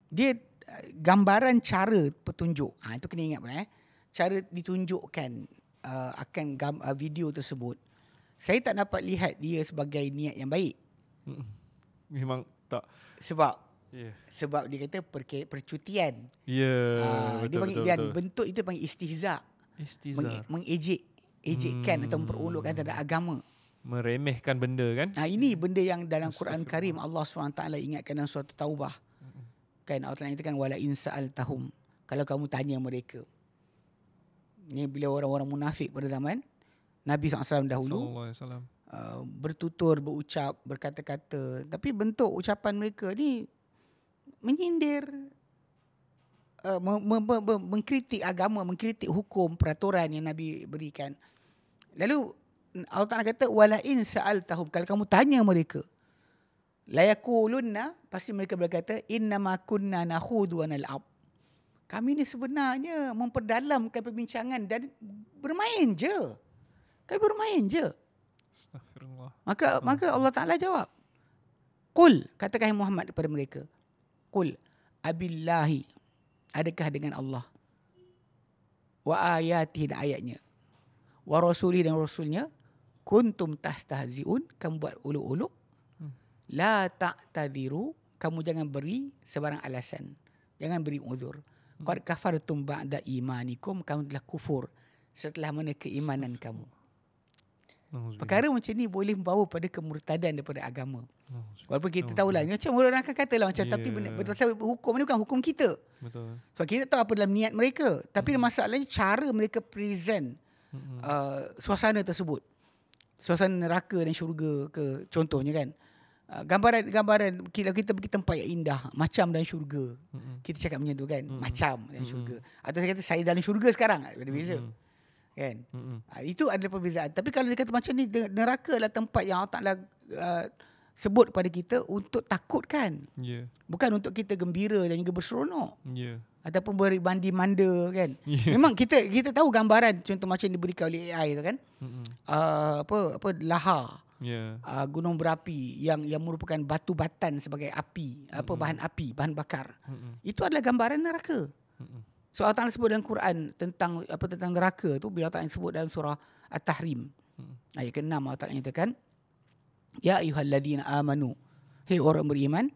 Dia gambaran cara petunjuk. Itu kena ingat pula. Cara ditunjukkan akan video tersebut. Saya tak dapat lihat dia sebagai niat yang baik. Memang tak. Sebab dia kata percutian. Betul, dia panggil betul. bentuk itu panggil istihza. Mengejekkan atau memperolokkan terhadap agama. Meremehkan benda kan? Ini benda yang dalam Quran Karim Allah SWT ingatkan dalam surah Taubah. Kan Allah Taala katakan wala in sa'altahum, kalau kamu tanya mereka. Ni bila orang-orang munafik pada zaman Nabi SAW dahulu bertutur, berucap, berkata-kata, tapi bentuk ucapan mereka ni menyindir, mengkritik agama, mengkritik hukum, peraturan yang Nabi berikan. Lalu Allah Ta'ala kata wala in sa'altahum, kalau kamu tanya mereka, la yaqulunna, pasti mereka berkata innama kunna nakhudu wa nal'ab. Kami ni sebenarnya memperdalamkan perbincangan dan bermain je. Kami bermain je. Astagfirullah. Maka Allah Ta'ala jawab. Qul, katakan Muhammad kepada mereka. Qul abillahi, adakah dengan Allah, wa ayatihi, dan ayatnya, wa rasulihi, dan rasulnya, kuntum tastahzi'un, kamu buat uluk-uluk, la ta'tadiru, kamu jangan beri sebarang alasan, jangan beri uzur. Qad kafartum ba'da imanikum, kamu telah kufur setelah mana keimanan kamu. Perkara macam ni boleh membawa pada kemurtadan daripada agama. Walaupun kita tahulah, macam orang akan katalah macam, tapi betul hukum ni bukan hukum kita. Betul. Sebab kita tahu apa dalam niat mereka, tapi masalahnya cara mereka present suasana tersebut. Suasana neraka dan syurga ke, contohnya kan. Gambaran kita pergi tempat yang indah, macam dalam syurga. Kita cakap macam tu kan, macam dalam syurga. Atau saya kata saya dalam syurga sekarang, ada beza. Kan? Itu adalah perbezaan. Tapi kalau dia kata macam ni, neraka adalah tempat yang Allah Ta'ala sebut kepada kita untuk takutkan. Bukan untuk kita gembira dan juga berseronok. Ataupun berbandi-manda kan. Memang kita tahu gambaran contoh macam diberikan oleh AI tu kan. Apa lahar. Gunung berapi yang merupakan batu batan sebagai api, bahan api, bahan bakar. Itu adalah gambaran neraka. So Allah Ta'ala sebut dalam Quran tentang neraka tu, bila Allah Ta'ala sebut dalam surah At-Tahrim ayat ke-6, Allah Ta'ala nyatakan, ya ayyuhalladzina amanu, hei orang beriman,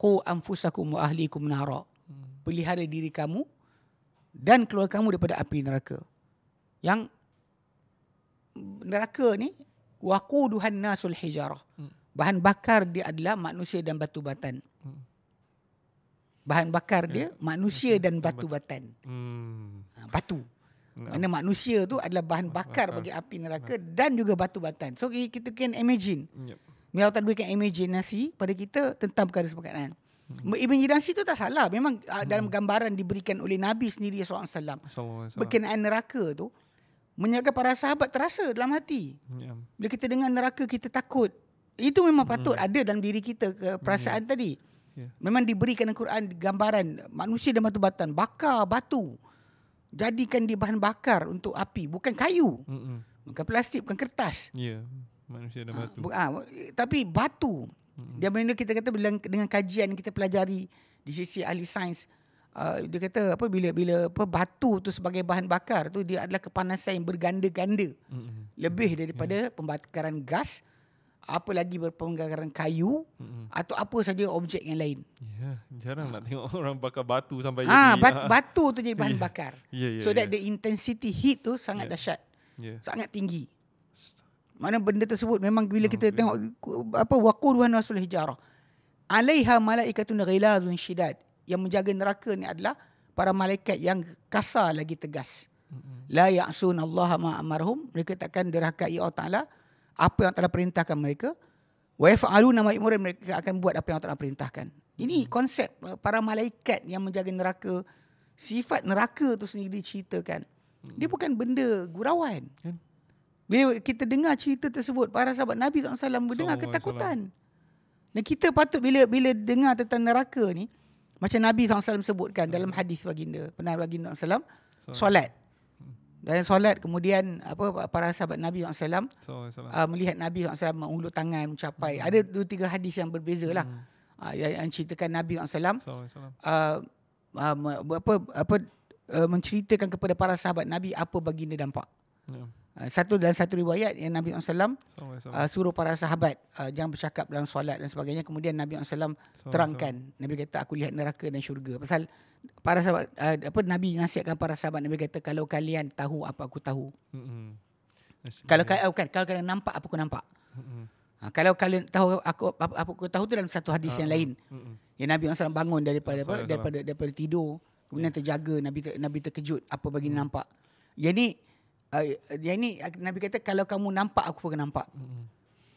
qu anfusakum wa ahlikum nara, pelihara diri kamu dan keluarga kamu daripada api neraka. Yang neraka ni waquduhan nasul hijarah, bahan bakar dia adalah manusia dan batu batan. Bahan bakar dia manusia dan batu batan. Batu. Mana manusia tu adalah bahan bakar bagi api neraka dan juga batu batan. So kita can imagine. Bila Allah berikan imaginasi pada kita tentang perkara seperti ini. Imaginasi tu tak salah. Memang dalam gambaran diberikan oleh Nabi sendiri SAW. Berkenaan neraka tu menyebabkan para sahabat terasa dalam hati. Bila kita dengar neraka kita takut. Itu memang patut ada dalam diri kita perasaan tadi. Memang diberikan dalam Quran gambaran manusia dan batu batan, bakar batu, jadikan dia bahan bakar untuk api, bukan kayu, bukan plastik, bukan kertas. Manusia dan batu. Tapi batu. Dia mana kita kata dengan kajian kita pelajari di sisi ahli sains, dia kata bila batu tu sebagai bahan bakar tu, dia adalah kepanasan yang berganda-ganda, lebih daripada pembakaran gas, apa lagi berpembakaran kayu, atau apa saja objek yang lain. Jarang nak tengok orang bakar batu sampai batu tu jadi bahan bakar. So that the intensity heat tu sangat dahsyat, sangat tinggi. Mana benda tersebut memang bila kita tengok waquduhan nasul hijarah, alaiha malaikatun ghilazun syidad, yang menjaga neraka ni adalah para malaikat yang kasar lagi tegas. La ya'sunallaha ma amarhum, mereka takkan derhakai Allah Ta'ala apa yang telah perintahkan mereka. Wa yaf'aluna ma yu'marun, mereka akan buat apa yang Allah Ta'ala perintahkan. Ini konsep para malaikat yang menjaga neraka. Sifat neraka tu sendiri diceritakan. Dia bukan benda gurauan. Bila kita dengar cerita tersebut, para sahabat Nabi SAW mendengar ketakutan. Dan kita patut bila dengar tentang neraka ni, macam Nabi SAW sebutkan dalam hadis baginda, pernah baginda SAW solat. Dan solat kemudian para sahabat Nabi SAW melihat Nabi SAW mengulur tangan mencapai. Ada 2-3 hadis yang berbeza lah. yang ceritakan Nabi SAW Assalamualaikum. menceritakan kepada para sahabat Nabi apa baginda nampak. Ya. Dalam satu riwayat yang Nabi SAW Assalamualaikum. suruh para sahabat jangan bercakap dalam solat dan sebagainya. Kemudian Nabi SAW terangkan. Nabi kata aku lihat neraka dan syurga. Pasal para sahabat Nabi nasihatkan para sahabat. Nabi kata kalau kalian tahu apa aku tahu. Kalau kalian nampak apa aku nampak. Kalau kalian tahu apa aku tahu tu dalam satu hadis yang lain. Yang Nabi SAW bangun daripada tidur. Kemudian terjaga, Nabi terkejut apa baginda nampak. Yang ni Nabi kata kalau kamu nampak aku akan nampak.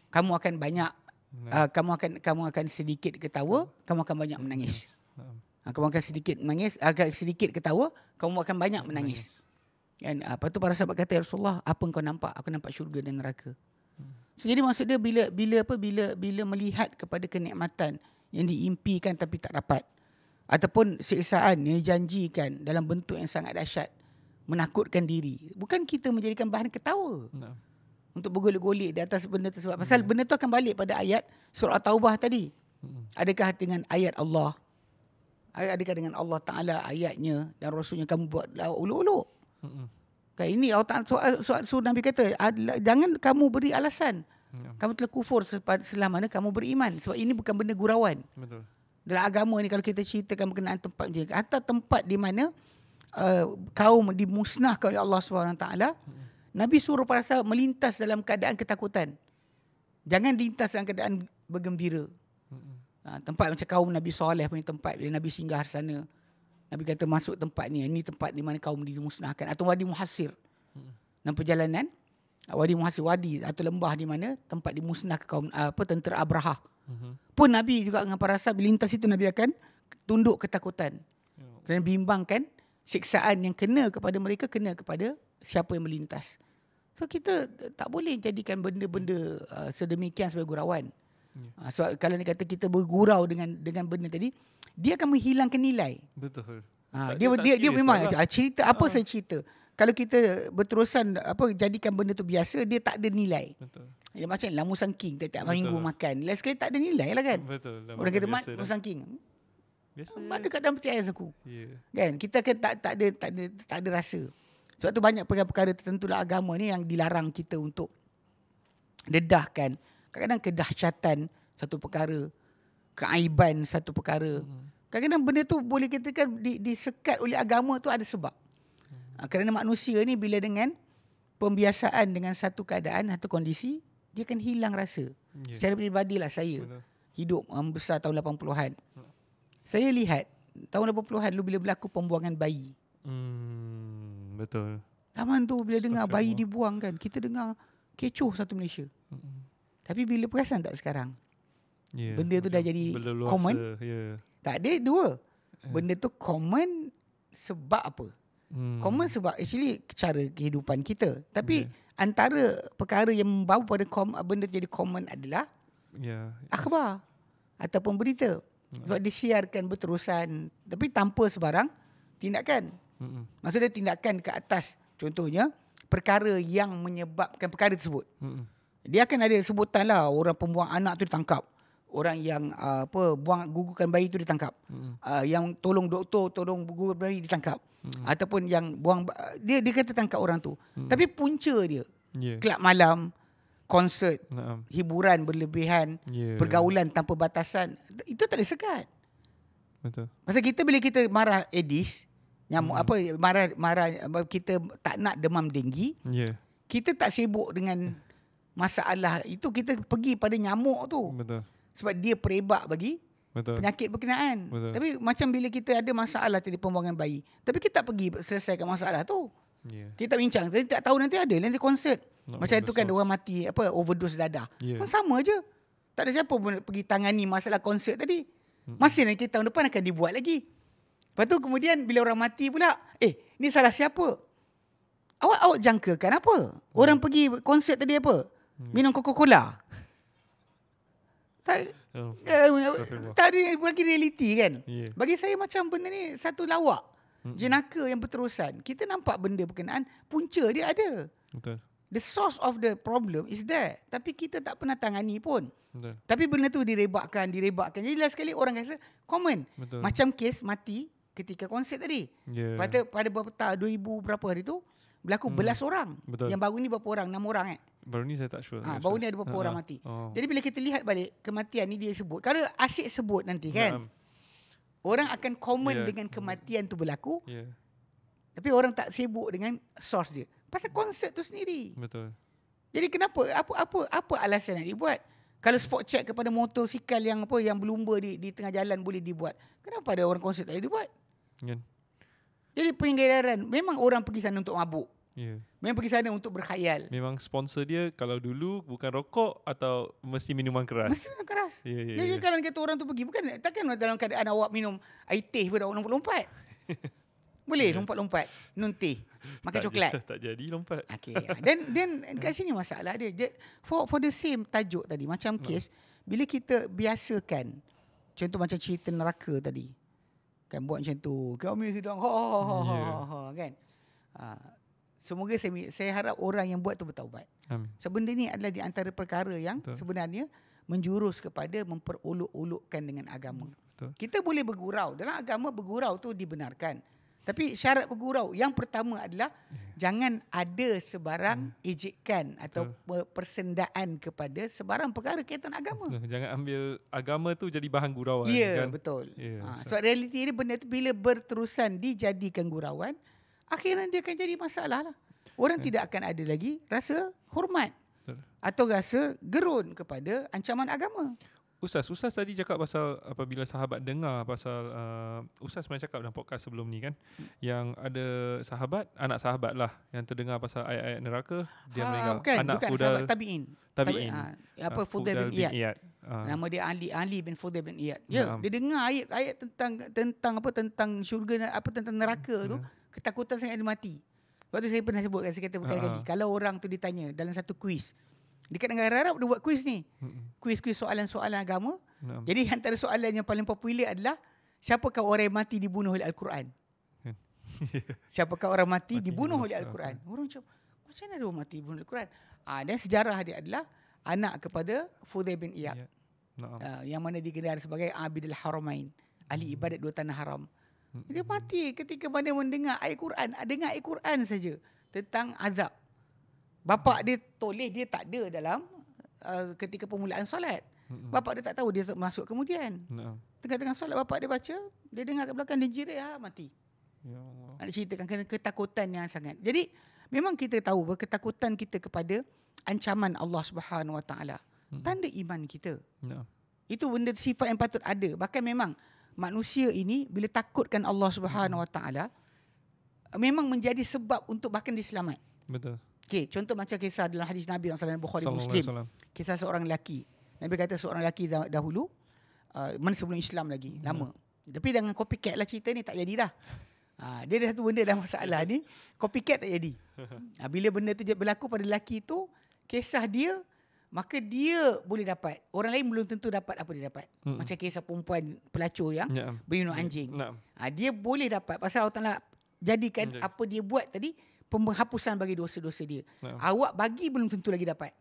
Kamu akan banyak kamu akan sedikit ketawa, kamu akan banyak menangis. Kamu akan sedikit menangis, sedikit ketawa, kamu akan banyak menangis. Dan apa tu para sahabat kata, ya Rasulullah, apa engkau nampak? Aku nampak syurga dan neraka. So, jadi maksud dia bila melihat kepada kenikmatan yang diimpikan tapi tak dapat, ataupun siksaan yang dijanjikan dalam bentuk yang sangat dahsyat, menakutkan diri, bukan kita menjadikan bahan ketawa untuk bergolek-golek di atas benda tersebut. Pasal benda tu akan balik pada ayat surah Taubah tadi. Adakah dengan ayat Allah, adakah dengan Allah Ta'ala ayatnya dan Rasulnya kamu buat uluk-uluk? Kan ini Allah Ta'ala soal Nabi kata, jangan kamu beri alasan kamu telah kufur selama mana kamu beriman. Sebab ini bukan benda gurauan. Betul. Dalam agama ni kalau kita ceritakan berkenaan tempat macam ni, atau tempat di mana kaum dimusnahkan oleh Allah SWT, Nabi suruh para sahabat melintas dalam keadaan ketakutan. Jangan lintas dalam keadaan bergembira. Tempat macam kaum Nabi Saleh punya tempat, bila Nabi singgah sana, Nabi kata masuk tempat ni, ini tempat di mana kaum dimusnahkan. Atau Wadi Muhassir. Dalam perjalanan Wadi Muhassir, wadi atau lembah di mana tempat dimusnahkan kaum tentera Abrahah. Pun Nabi juga dengan para sahabat lintas itu, Nabi akan tunduk ketakutan. Kerana bimbangkan siksaan yang kena kepada mereka, kena kepada siapa yang melintas. So kita tak boleh jadikan benda-benda sedemikian sebagai gurauan. So kalau ni kata kita bergurau dengan benda tadi, dia akan menghilangkan nilai. Betul. Dia memang cerita apa saya cerita. Kalau kita berterusan jadikan benda tu biasa, dia tak ada nilai. Betul. Dia macam Musang King tiap minggu makan. Last sekali tak ada nilai lah kan. Betul. Orang kata mat Musang King. Biasa. Ada kat dalam peti ais aku. Yeah. Kan kita kan tak ada rasa. Sebab tu banyak perkara-perkara tertentu dalam agama ni yang dilarang kita untuk dedahkan. Kadang-kadang kedahsyatan satu perkara, keaiban satu perkara. Kadang-kadang benda tu boleh katakan disekat oleh agama tu ada sebab. Kerana manusia ni bila dengan pembiasaan dengan satu keadaan atau kondisi, dia akan hilang rasa. Secara peribadilah saya hidup besar tahun 80-an. Saya lihat tahun 80-an lu bila berlaku pembuangan bayi. Betul. Zaman tu bila dengar bayi dibuang kan, kita dengar kecoh satu Malaysia. Tapi bila perasan tak sekarang? Benda tu dah jadi common. Tak ada dua. Benda tu common sebab apa? Common sebab actually cara kehidupan kita. Tapi antara perkara yang membawa pada benda jadi common adalah akhbar ataupun berita. Sebab disiarkan berterusan tapi tanpa sebarang tindakan. Maksudnya tindakan ke atas. Contohnya perkara yang menyebabkan perkara tersebut. Dia akan ada sebutan lah, orang pembuang anak tu ditangkap. Orang yang buang gugurkan bayi tu ditangkap. Yang tolong doktor, tolong gugur bayi ditangkap. Ataupun yang buang dia kata tangkap orang tu. Tapi punca dia kelab malam, konsert, hiburan berlebihan, pergaulan tanpa batasan, itu tak ada sekat. Betul. Pasal kita bila kita marah Aedes, nyamuk marah kita tak nak demam denggi, kita tak sibuk dengan masalah itu, kita pergi pada nyamuk tu. Betul. Sebab dia perebak bagi penyakit berkenaan. Tapi macam bila kita ada masalah tadi pembuangan bayi, tapi kita tak pergi selesaikan masalah tu. Kita bincang, tak tahu nanti konsert. Macam itu kan orang mati overdose dadah. Sama je. Tak ada siapa pun pergi tangani masalah konsert tadi. Masih nanti tahun depan akan dibuat lagi. Lepas tu kemudian bila orang mati pula, ni salah siapa? Awak jangkakan apa? Orang pergi konsert tadi apa? Minum Coca-Cola. Tak ada bagi realiti kan. Bagi saya macam benda ni satu lawak jenaka yang berterusan. Kita nampak benda berkenaan, punca dia ada. Betul. The source of the problem is there. Tapi kita tak pernah tangani pun. Betul. Tapi benda tu direbakkan. Jadi last sekali orang kata common. Betul. Macam kes mati ketika konsert tadi. Yeah. Pada berapa tahun 2000 berapa hari tu berlaku belas orang. Betul. Yang baru ni berapa orang? 6 orang Baru ni saya tak sure. baru ni ada berapa orang mati. Oh. Jadi bila kita lihat balik kematian ni dia sebut. Kalau asyik sebut nanti kan. Orang akan komen dengan kematian tu berlaku. Yeah. Tapi orang tak sibuk dengan source dia. Pasal konsert tu sendiri. Betul. Jadi kenapa apa alasan yang dibuat? Kalau spot check kepada motosikal yang berlumba di tengah jalan boleh dibuat. Kenapa ada orang konsert tak boleh dibuat? Kan? Jadi pengedaran memang orang pergi sana untuk mabuk. Yeah. Memang pergi sana untuk berkhayal. Memang sponsor dia kalau dulu bukan rokok atau mesti minuman keras. Mesti minum keras. Yeah. Jadi kalau kata orang tu pergi takkan dalam keadaan awak minum air teh pun awak lompat-lompat. Boleh lompat-lompat minum teh, makan coklat. Tak jadi lompat. Okey. Dan kat sini masalah dia. For the same tajuk tadi macam kes bila kita biasakan contoh macam cerita neraka tadi. Kan buat macam tu. Kami sedang kan. Semoga saya harap orang yang buat tu bertaubat. Amin. Sebenda ni adalah di antara perkara yang sebenarnya menjurus kepada memperolok-olokkan dengan agama. Betul. Kita boleh bergurau. Dalam agama bergurau tu dibenarkan. Tapi syarat bergurau yang pertama adalah jangan ada sebarang ejekan atau persendaan kepada sebarang perkara kaitan agama. Jangan ambil agama tu jadi bahan gurauan. Ya, kan? betul. Yeah. Sebab realiti ni benda tu bila berterusan dijadikan gurauan, akhirnya dia akan jadi masalah lah. Orang tidak akan ada lagi rasa hormat atau rasa gerun kepada ancaman agama. Ustaz tadi cakap pasal apabila sahabat dengar pasal Ustaz pernah cakap dalam podcast sebelum ni kan, yang ada anak sahabat lah yang terdengar pasal ayat-ayat neraka, dia meninggal. Bukan sahabat tabi'in. Fudail bin Iyad. Nama dia Ali bin Fudail bin Iyad. Ya, dia dengar ayat-ayat tentang syurga tentang neraka tu, ketakutan sangat dia mati. Waktu saya pernah sebutkan, saya kata berkali-kali, kalau orang tu ditanya dalam satu kuis, dekat negara Arab dia buat kuis ni. Kuis-kuis soalan-soalan agama. Jadi antara soalan yang paling popular adalah siapakah orang yang mati dibunuh oleh Al-Quran? Siapakah orang mati dibunuh oleh Al-Quran? Orang macam mana dia orang mati dibunuh oleh Al-Quran? Dan sejarah dia adalah anak kepada Fudail bin Iyad. Yang mana digelar sebagai Abidul Haramain, ahli ibadat dua tanah haram. Dia mati ketika mana mendengar ayat Quran. Dengar ayat Quran saja tentang azab. Bapak dia toleh, dia tak ada dalam ketika permulaan solat. Bapak dia tak tahu, dia masuk kemudian. Tengah-tengah solat bapak dia baca, dia dengar kat belakang, dia jerit, mati. Ya Allah. Nak ceritakan kena ketakutan yang sangat. Jadi memang kita tahu bahawa ketakutan kita kepada ancaman Allah Subhanahu Wa Taala tanda iman kita. Itu benda sifat yang patut ada. Bahkan memang manusia ini bila takutkan Allah Subhanahu Wa Taala memang menjadi sebab untuk bahkan diselamat. Betul. Okey, contoh macam kisah dalam hadis Nabi SAW Bukhari Muslim. Kisah seorang lelaki. Nabi kata seorang lelaki dahulu mana sebelum Islam lagi, lama. Tapi dengan copycat lah cerita ni tak jadi dah. Dia ada satu benda dalam masalah ni, copycat tak jadi. Bila benda tu berlaku pada lelaki tu, kisah dia, maka dia boleh dapat. Orang lain belum tentu dapat apa dia dapat. Macam kisah perempuan pelacur yang berminum anjing. Dia boleh dapat pasal Allah Ta'ala jadikan apa dia buat tadi penghapusan bagi dosa-dosa dia. Awak bagi belum tentu lagi dapat.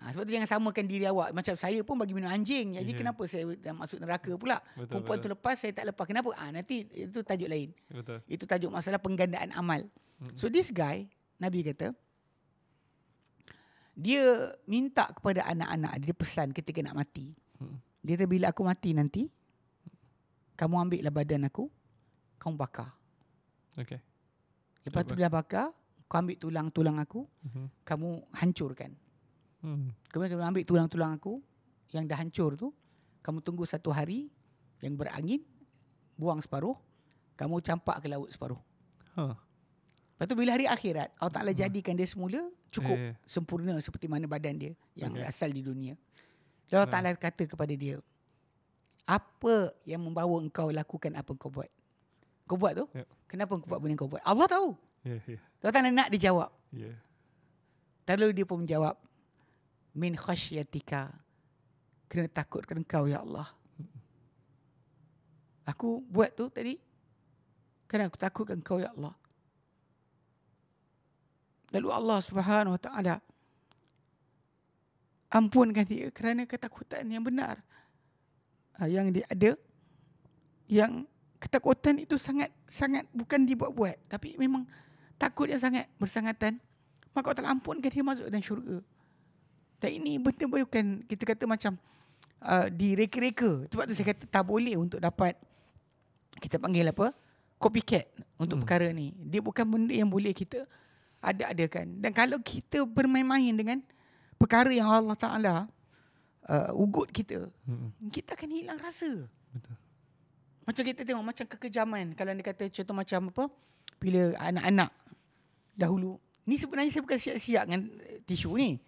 Sebab tu jangan samakan diri awak. Macam saya pun bagi minum anjing. Jadi kenapa saya masuk neraka pula? Perempuan tu lepas, saya tak lepas. Kenapa? Nanti itu tajuk lain. Itu tajuk masalah penggandaan amal. So this guy, Nabi kata, dia minta kepada anak-anak, dia pesan ketika nak mati. Dia kata, bila aku mati nanti, kamu ambillah badan aku, kamu bakar. Lepas tu bila bakar, kau ambil tulang-tulang aku, kamu hancurkan. Kemudian kamu ambil tulang-tulang aku yang dah hancur tu, kamu tunggu 1 hari yang berangin, buang separuh, kamu campak ke laut separuh. Lepas tu bila hari akhirat, Allah Ta'ala jadikan dia semula cukup sempurna seperti mana badan dia yang asal di dunia. Lalu Allah Ta'ala kata kepada dia, apa yang membawa engkau lakukan apa engkau buat? Kau buat tu? Kenapa engkau buat benda kau buat? Allah tahu. Allah Ta'ala nak dia jawab. Lalu dia pun menjawab, min khasyatika, kerana takutkan engkau ya Allah. Aku buat tu tadi kerana aku takutkan engkau ya Allah. Lalu Allah Subhanahu Wa Taala ampunkan dia kerana ketakutan yang benar yang dia ada, yang ketakutan itu sangat bukan dibuat-buat, tapi memang takut yang sangat bersangatan, maka Allah Ta'ala ampunkan dia masuk dalam syurga. Dan ini benda bukan kita kata macam direka-reka. Sebab tu saya kata tak boleh untuk dapat, kita panggil apa, copycat untuk perkara ni. Dia bukan benda yang boleh kita ada-adakan. Dan kalau kita bermain-main dengan perkara yang Allah Ta'ala ugut kita, kita akan hilang rasa. Betul. Macam kita tengok macam kekejaman. Kalau dia kata contoh macam apa, bila anak-anak dahulu, ni sebenarnya saya bukan siap-siap dengan tisu ni.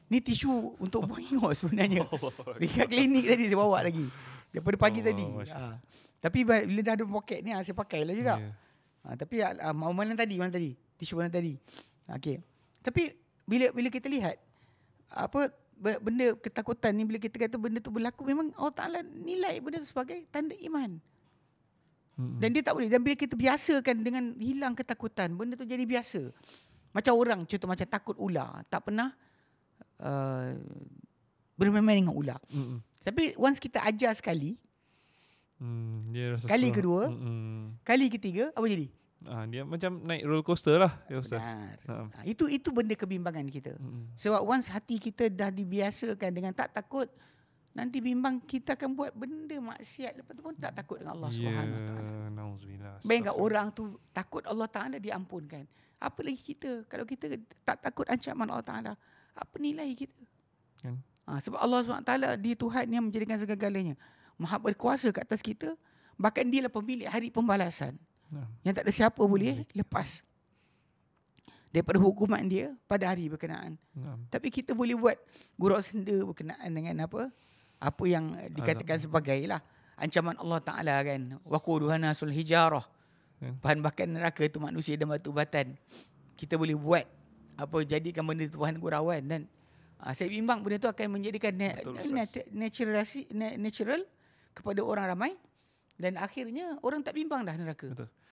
Ni tisu untuk buang ingot sebenarnya. Dekat klinik tadi saya bawa lagi. Daripada pagi tadi. Tapi bila dah ada poket ni, saya pakai lah juga. Tapi mana tadi? Tisu mana tadi? Okey. Tapi bila kita lihat apa benda ketakutan ni, bila kita kata benda tu berlaku, memang Allah Ta'ala nilai benda tu sebagai tanda iman. Dan dia tak boleh. Dan bila kita biasakan dengan hilang ketakutan, benda tu jadi biasa. Macam orang contoh macam takut ular, tak pernah bermain-main dengan ular. Tapi once kita ajar sekali, dia rasa kali kedua, kali ketiga, apa jadi? Dia macam naik roller coaster lah, ya Ustaz. Itu benda kebimbangan kita. Sebab once hati kita dah dibiasakan dengan tak takut, nanti bimbang kita akan buat benda maksiat, lepas tu pun tak takut dengan Allah Subhanahu Wa Taala. Nauzubillah. Bayangkan orang tu takut Allah Ta'ala diampunkan. Apa lagi kita? Kalau kita tak takut ancaman Allah Ta'ala, apa nilai kita? Kan? Sebab Allah SWT, dia Tuhan yang menjadikan segala-galanya. Maha berkuasa ke atas kita. Bahkan dia lah pemilik hari pembalasan. Yang tak ada siapa boleh lepas daripada hukuman dia pada hari berkenaan. Tapi kita boleh buat gurau senda berkenaan dengan apa yang dikatakan sebagai lah ancaman Allah Ta'ala kan. Waquduha nasul hijarah. Bahan bakar neraka itu manusia dan batu batan. Kita boleh buat jadikan benda itu bahan gurauan. Dan saya bimbang benda itu akan menjadikan natural kepada orang ramai. Dan akhirnya orang tak bimbang dah neraka. Betul.